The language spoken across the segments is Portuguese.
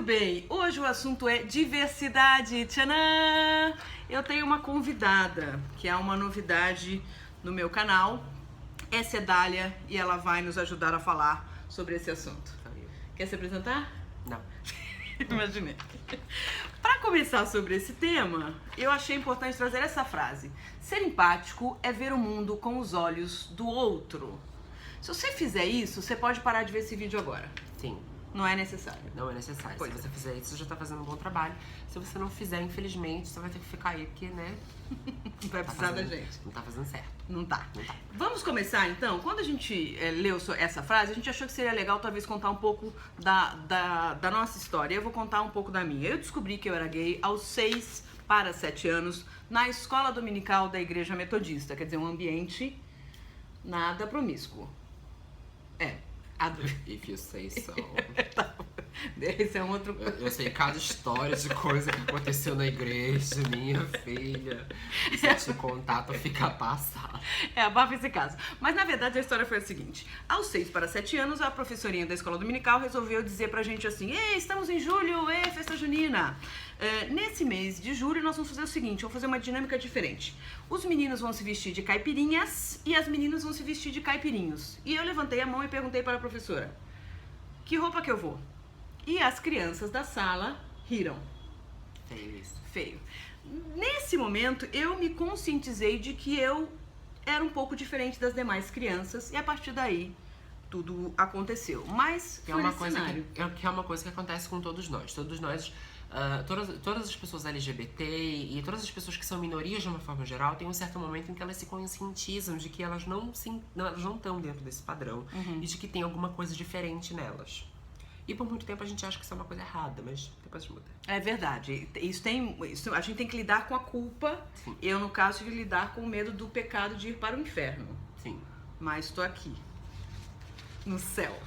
bem, hoje o assunto é diversidade. Tchanã! Eu tenho uma convidada, que é uma novidade no meu canal. Essa é Dália e ela vai nos ajudar a falar sobre esse assunto. Quer se apresentar? Não. Imaginei. Para começar sobre esse tema, eu achei importante trazer essa frase. Ser empático é ver o mundo com os olhos do outro. Se você fizer isso, você pode parar de ver esse vídeo agora. Sim. Não é necessário. Não é necessário. Pois Se você fizer isso, você já tá fazendo um bom trabalho. Se você não fizer, infelizmente, você vai ter que ficar aí, porque, né? Não vai precisar da gente. Não tá fazendo certo. Não tá. Não tá. Vamos começar então? Quando a gente leu essa frase, a gente achou que seria legal talvez contar um pouco da nossa história. Eu vou contar um pouco da minha. Eu descobri que eu era gay aos 6 para 7 anos na escola dominical da Igreja Metodista. Quer dizer, um ambiente nada promíscuo. If you say so. Esse é um outro... Eu sei cada história de coisa que aconteceu na igreja, minha filha. Se eu te contar, tu fica passada. Abafa esse caso. Mas na verdade a história foi a seguinte. Aos 6 para 7 anos, a professorinha da escola dominical resolveu dizer pra gente assim: ei, estamos em julho, festa junina. Nesse mês de julho nós vamos fazer o seguinte, vamos fazer uma dinâmica diferente. Os meninos vão se vestir de caipirinhas e as meninas vão se vestir de caipirinhos. E eu levantei a mão e perguntei para a professora: que roupa que eu vou? E as crianças da sala riram. Feio isso. Feio. Nesse momento eu me conscientizei de que eu era um pouco diferente das demais crianças e a partir daí tudo aconteceu. Mas Que é uma coisa que acontece com todos nós. Todos nós, todas as pessoas LGBT e todas as pessoas que são minorias de uma forma geral, tem um certo momento em que elas se conscientizam de que elas não estão dentro desse padrão e de que tem alguma coisa diferente nelas. E por muito tempo a gente acha que isso é uma coisa errada, mas depois muda. É verdade. A gente tem que lidar com a culpa. Sim. Eu, no caso, tive que lidar com o medo do pecado de ir para o inferno. Sim. Mas estou aqui. No céu.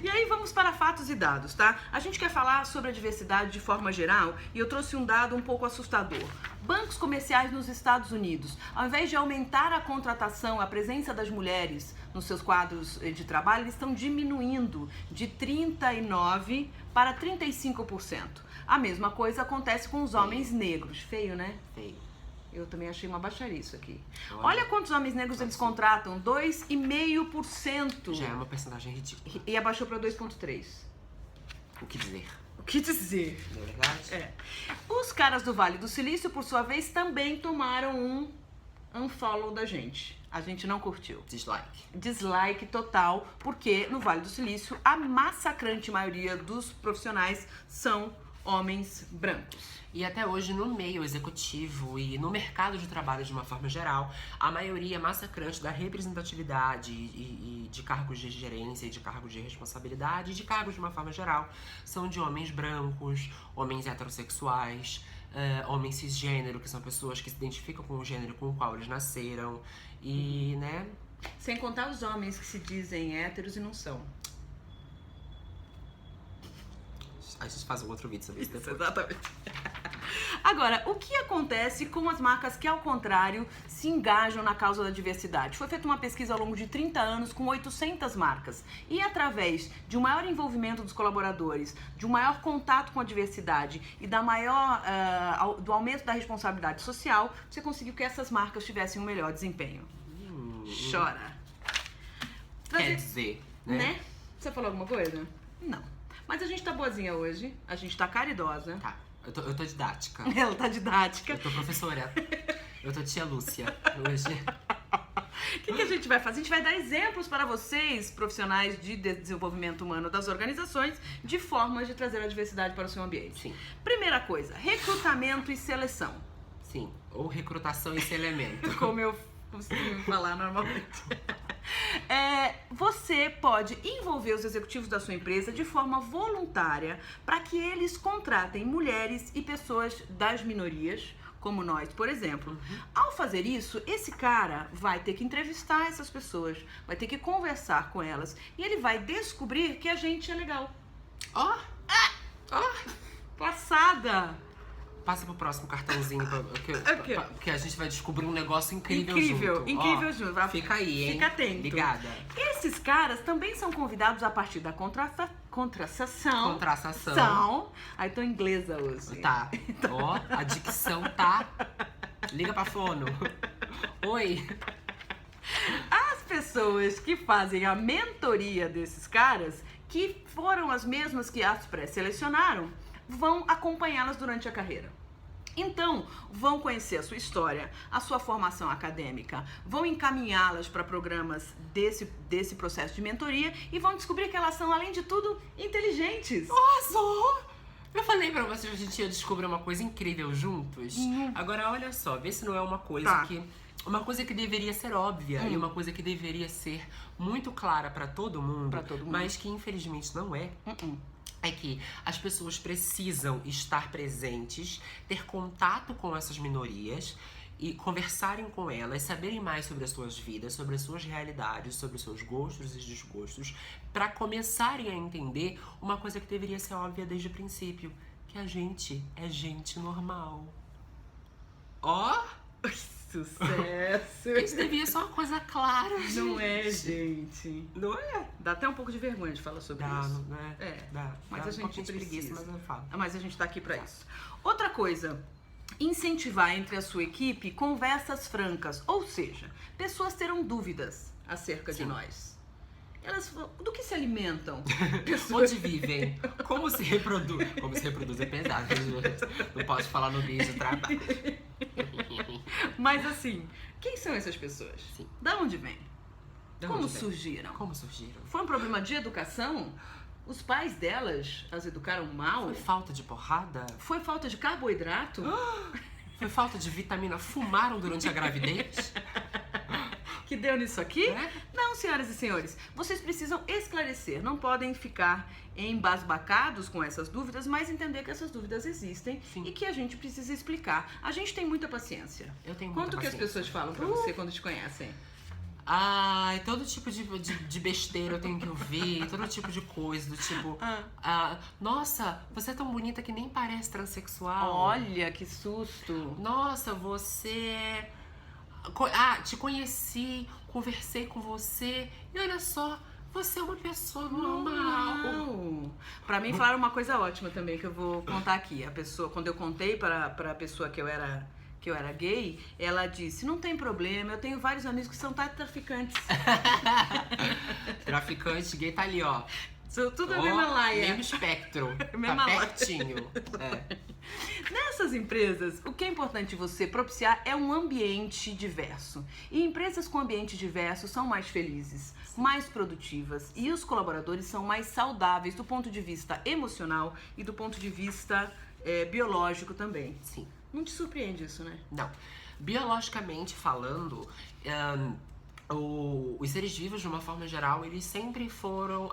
E aí vamos para fatos e dados, tá? A gente quer falar sobre a diversidade de forma geral e eu trouxe um dado um pouco assustador. Bancos comerciais nos Estados Unidos, ao invés de aumentar a contratação, a presença das mulheres nos seus quadros de trabalho, eles estão diminuindo de 39% para 35%. A mesma coisa acontece com os homens negros. Feio, né? Feio. Eu também achei uma baixaria isso aqui. Olha quantos homens negros eles contratam. 2,5%. Já é uma percentagem ridícula. E abaixou para 2,3%. O que dizer? O que dizer? Não é verdade? Os caras do Vale do Silício, por sua vez, também tomaram um unfollow da gente. A gente não curtiu. Dislike. Dislike total, porque no Vale do Silício a massacrante maioria dos profissionais são homens brancos. E até hoje, no meio executivo e no mercado de trabalho de uma forma geral, a maioria massacrante da representatividade e de cargos de gerência, e de cargos de responsabilidade, e de cargos de uma forma geral, são de homens brancos, homens heterossexuais, homens cisgênero, que são pessoas que se identificam com o gênero com o qual eles nasceram, e, né? Sem contar os homens que se dizem héteros e não são. A gente faz um outro vídeo sobre isso depois. Exatamente. Agora, o que acontece com as marcas que, ao contrário, se engajam na causa da diversidade? Foi feita uma pesquisa ao longo de 30 anos com 800 marcas. E através de um maior envolvimento dos colaboradores, de um maior contato com a diversidade e do aumento da responsabilidade social, você conseguiu que essas marcas tivessem um melhor desempenho. Chora. Quer dizer, né? Você falou alguma coisa? Não. Mas a gente tá boazinha hoje, a gente tá caridosa. Tá, eu tô didática. Ela tá didática. Eu tô professora. Eu tô tia Lúcia hoje. O que a gente vai fazer? A gente vai dar exemplos para vocês, profissionais de desenvolvimento humano das organizações, de formas de trazer a diversidade para o seu ambiente. Sim. Primeira coisa, recrutamento e seleção. Sim, ou recrutação e esse elemento. Como eu costumo falar normalmente. Você pode envolver os executivos da sua empresa de forma voluntária para que eles contratem mulheres e pessoas das minorias, como nós, por exemplo. Ao fazer isso, esse cara vai ter que entrevistar essas pessoas, vai ter que conversar com elas e ele vai descobrir que a gente é legal. Passada! Passa pro próximo cartãozinho, que a gente vai descobrir um negócio incrível junto. Incrível junto. Fica aí, hein? Fica atento. Ligada. Esses caras também são convidados a partir da Contração. Contração. São. Aí tô inglesa hoje. Tá. Ó, a dicção tá... Liga pra fono. Oi. As pessoas que fazem a mentoria desses caras, que foram as mesmas que as pré-selecionaram, vão acompanhá-las durante a carreira. Então, vão conhecer a sua história, a sua formação acadêmica, vão encaminhá-las para programas desse processo de mentoria e vão descobrir que elas são, além de tudo, inteligentes. Nossa! Eu falei pra vocês que a gente ia descobrir uma coisa incrível juntos. Agora, olha só, vê se não é uma coisa que... Uma coisa que deveria ser óbvia e uma coisa que deveria ser muito clara pra todo mundo, mas que infelizmente não é. É que as pessoas precisam estar presentes, ter contato com essas minorias e conversarem com elas, saberem mais sobre as suas vidas, sobre as suas realidades, sobre os seus gostos e desgostos, para começarem a entender uma coisa que deveria ser óbvia desde o princípio, que a gente é gente normal. Ó! Sucesso! Isso devia ser uma coisa clara, gente. Não é, gente. Não é? Dá até um pouco de vergonha de falar sobre isso. Não é? É, Dá. mas Dá a gente pouquinho de precisa. mas eu falo. Mas a gente tá aqui pra isso. Outra coisa, incentivar entre a sua equipe conversas francas, ou seja, pessoas terão dúvidas acerca de nós. Elas do que se alimentam? Onde vivem? Como se reproduz? Como se reproduz é pesado, gente. Não posso falar no meio do trabalho. Mas assim, quem são essas pessoas? Sim. Da onde vêm? Da Como onde vem? surgiram? Como surgiram? Foi um problema de educação? Os pais delas as educaram mal? Foi falta de porrada? Foi falta de carboidrato? Foi falta de vitamina? Fumaram durante a gravidez? Que deu nisso aqui? É? Não, senhoras e senhores, vocês precisam esclarecer, não podem ficar embasbacados com essas dúvidas, mas entender que essas dúvidas existem e que a gente precisa explicar. A gente tem muita paciência. Eu tenho muita Quanto que as paciência. pessoas falam pra você quando te conhecem? Ai, todo tipo de besteira eu tenho que ouvir, todo tipo de coisa, do tipo... nossa, você é tão bonita que nem parece transexual. Olha, que susto. Nossa, você... te conheci, conversei com você e olha só, você é uma pessoa normal. Pra mim falaram uma coisa ótima também que eu vou contar aqui. A pessoa, quando eu contei pra pessoa que eu era gay, ela disse, não tem problema, eu tenho vários amigos que são traficantes. Traficante gay tá ali, ó. Tudo a mesma laia. Mesmo espectro. Mesma Tá laia. pertinho. É. Nessas empresas, o que é importante você propiciar é um ambiente diverso. E empresas com ambiente diverso são mais felizes, mais produtivas e os colaboradores são mais saudáveis do ponto de vista emocional e do ponto de vista biológico também. Sim. Não te surpreende isso, né? Não. Biologicamente falando, os seres vivos, de uma forma geral, eles sempre foram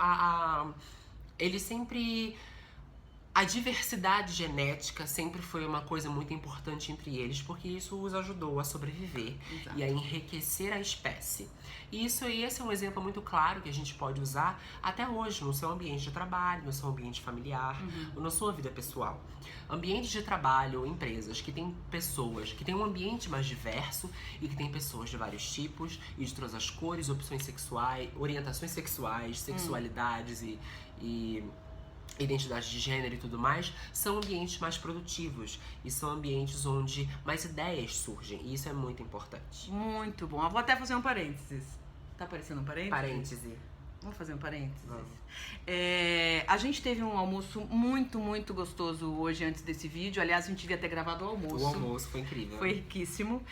a diversidade genética sempre foi uma coisa muito importante entre eles, porque isso os ajudou a sobreviver. Exato. E a enriquecer a espécie. E esse é um exemplo muito claro que a gente pode usar até hoje no seu ambiente de trabalho, no seu ambiente familiar, na sua vida pessoal. Ambientes de trabalho, empresas que têm pessoas, que têm um ambiente mais diverso e que têm pessoas de vários tipos e de todas as cores, opções sexuais, orientações sexuais, sexualidades e identidade de gênero e tudo mais, são ambientes mais produtivos e são ambientes onde mais ideias surgem, e isso é muito importante. Muito bom. Eu vou até fazer um parênteses. Tá aparecendo um parênteses? Parêntese. Vamos fazer um parênteses? Vamos. A gente teve um almoço muito, muito gostoso hoje antes desse vídeo. Aliás, a gente devia ter gravado o almoço. O almoço foi incrível. Foi riquíssimo.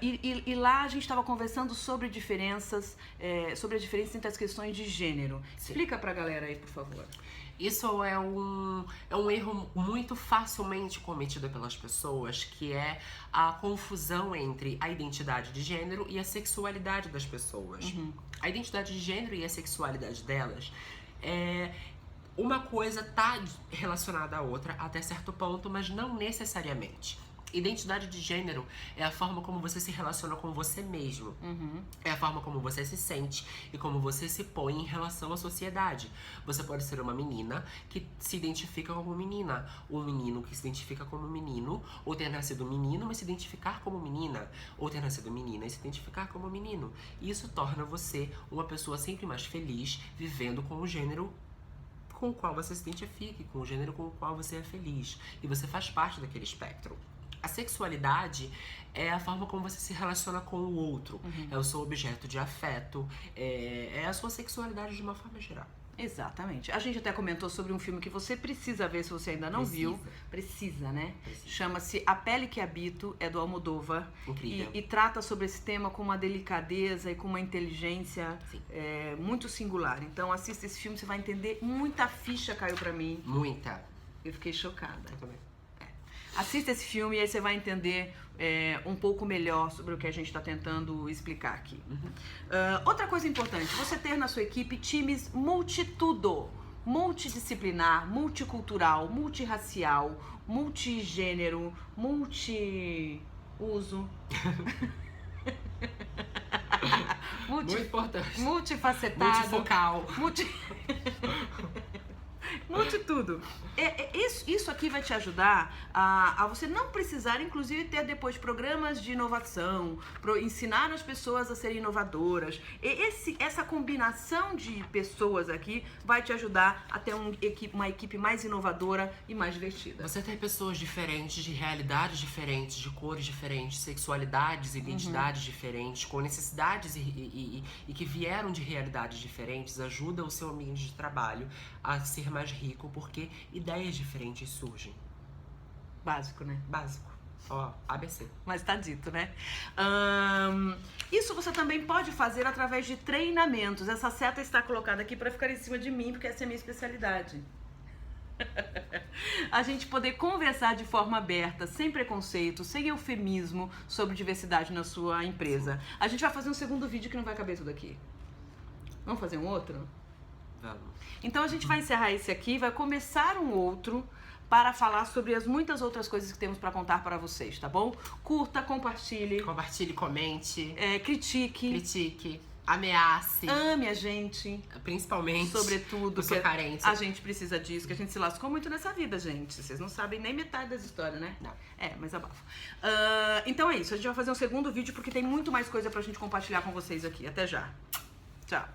E lá a gente estava conversando sobre diferenças, sobre a diferença entre as questões de gênero. Sim. Explica pra galera aí, por favor. Isso é um erro muito facilmente cometido pelas pessoas, que é a confusão entre a identidade de gênero e a sexualidade das pessoas. A identidade de gênero e a sexualidade delas uma coisa tá relacionada à outra até certo ponto, mas não necessariamente. Identidade de gênero é a forma como você se relaciona com você mesmo. É a forma como você se sente e como você se põe em relação à sociedade. Você pode ser uma menina que se identifica como menina, um menino que se identifica como menino, ou ter nascido menino, mas se identificar como menina, ou ter nascido menina e se identificar como menino. Isso torna você uma pessoa sempre mais feliz, vivendo com o gênero com o qual você se identifique, com o gênero com o qual você é feliz. E você faz parte daquele espectro. A sexualidade é a forma como você se relaciona com o outro. É o seu objeto de afeto, é a sua sexualidade de uma forma geral. Exatamente. A gente até comentou sobre um filme que você precisa ver se você ainda não viu. Precisa, né? Precisa. Chama-se A Pele que Habito, é do Almodóvar. Incrível. E trata sobre esse tema com uma delicadeza e com uma inteligência muito singular. Então assista esse filme, você vai entender. Muita ficha caiu pra mim. Muita. Eu fiquei chocada. Eu também. Assista esse filme e aí você vai entender um pouco melhor sobre o que a gente está tentando explicar aqui. Outra coisa importante, você ter na sua equipe times multitudo, multidisciplinar, multicultural, multirracial, multigênero, multiuso. Muito importante. Multifacetado. Multifocal. Mude tudo. Isso aqui vai te ajudar a você não precisar, inclusive, ter depois programas de inovação, ensinar as pessoas a serem inovadoras. Essa combinação de pessoas aqui vai te ajudar a ter uma equipe mais inovadora e mais divertida. Você ter pessoas diferentes, de realidades diferentes, de cores diferentes, sexualidades, identidades diferentes, com necessidades e que vieram de realidades diferentes, ajuda o seu ambiente de trabalho a ser mais rico, porque ideias diferentes surgem. Básico, né? Básico. Ó, ABC. Mas tá dito, né? Isso você também pode fazer através de treinamentos. Essa seta está colocada aqui para ficar em cima de mim, porque essa é a minha especialidade. A gente poder conversar de forma aberta, sem preconceito, sem eufemismo, sobre diversidade na sua empresa. A gente vai fazer um segundo vídeo que não vai caber tudo aqui. Vamos fazer um outro? Vamos. Então a gente vai encerrar esse aqui, vai começar um outro para falar sobre as muitas outras coisas que temos para contar para vocês, tá bom? Curta, compartilhe. Compartilhe, comente. Critique. Ameace. Ame a gente. Principalmente. Sobretudo. Eu sou carente. A gente precisa disso, que a gente se lascou muito nessa vida, gente. Vocês não sabem nem metade das histórias, né? Não. Mas abafa. Então é isso. A gente vai fazer um segundo vídeo porque tem muito mais coisa pra gente compartilhar com vocês aqui. Até já. Tchau.